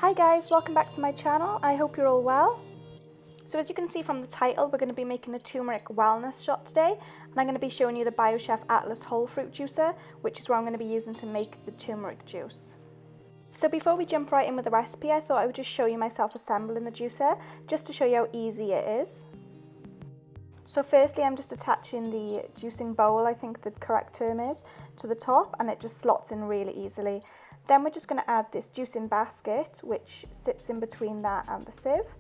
Hi guys, welcome back to my channel. I hope you're all well. So as you can see from the title, we're going to be making a turmeric wellness shot today, and I'm going to be showing you the BioChef Atlas whole fruit juicer, which is what I'm going to be using to make the turmeric juice. So before we jump right in with the recipe, I thought I would just show you myself assembling the juicer, just to show you how easy it is. So firstly, I'm just attaching the juicing bowl, I think the correct term is, to the top, and it just slots in really easily. Then we're just going to add this juicing basket, which sits in between that and the sieve.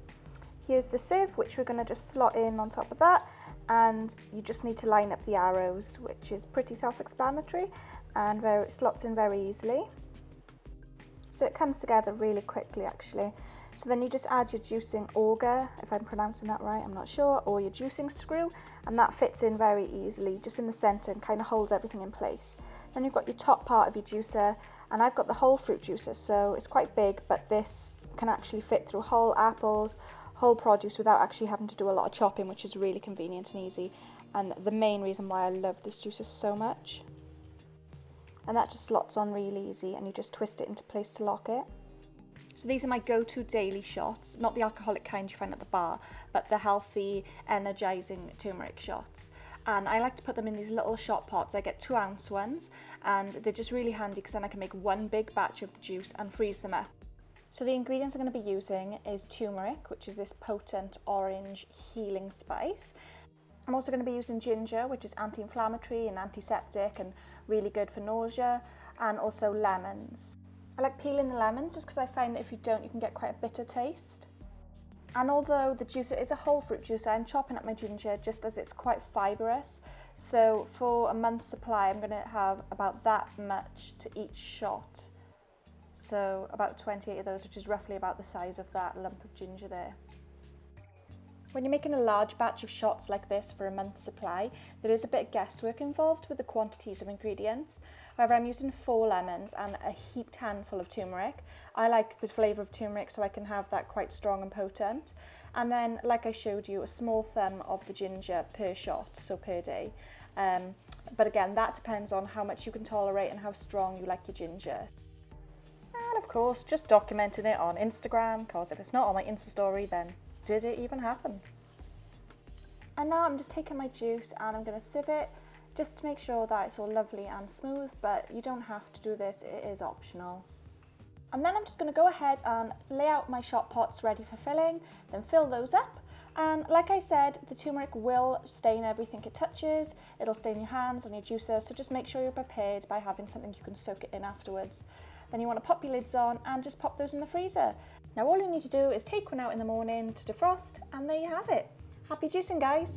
Here's the sieve, which we're going to just slot in on top of that, and you just need to line up the arrows, which is pretty self-explanatory, and it slots in very easily. So it comes together really quickly actually. So then you just add your juicing auger, if I'm pronouncing that right, I'm not sure, or your juicing screw, and that fits in very easily, just in the centre, and kind of holds everything in place. Then you've got your top part of your juicer, and I've got the whole fruit juicer, so it's quite big, but this can actually fit through whole apples, whole produce without actually having to do a lot of chopping, which is really convenient and easy, and the main reason why I love this juicer so much. And that just slots on really easy, and you just twist it into place to lock it. So these are my go-to daily shots, not the alcoholic kind you find at the bar, but the healthy, energizing turmeric shots. And I like to put them in these little shot pots. I get 2-ounce ones, and they're just really handy because then I can make one big batch of the juice and freeze them up. So the ingredients I'm going to be using is turmeric, which is this potent orange healing spice. I'm also going to be using ginger, which is anti-inflammatory and antiseptic and really good for nausea, and also lemons. I like peeling the lemons just because I find that if you don't, you can get quite a bitter taste. And although the juicer is a whole fruit juicer, I'm chopping up my ginger just as it's quite fibrous. So for a month's supply, I'm going to have about that much to each shot. So about 28 of those, which is roughly about the size of that lump of ginger there. When you're making a large batch of shots like this for a month's supply, there is a bit of guesswork involved with the quantities of ingredients. However, I'm using 4 lemons and a heaped handful of turmeric. I like the flavour of turmeric, so I can have that quite strong and potent. And then, like I showed you, a small thumb of the ginger per shot, so per day. But again, that depends on how much you can tolerate and how strong you like your ginger. And of course, just documenting it on Instagram, because if it's not on my Insta story, then did it even happen? And now I'm just taking my juice and I'm going to sieve it just to make sure that it's all lovely and smooth, but you don't have to do this, it is optional. And then I'm just going to go ahead and lay out my shot pots ready for filling, then fill those up. And like I said, the turmeric will stain everything it touches, it'll stain your hands on your juicer, so just make sure you're prepared by having something you can soak it in afterwards. Then you want to pop your lids on and just pop those in the freezer. Now all you need to do is take one out in the morning to defrost, and there you have it. Happy juicing, guys!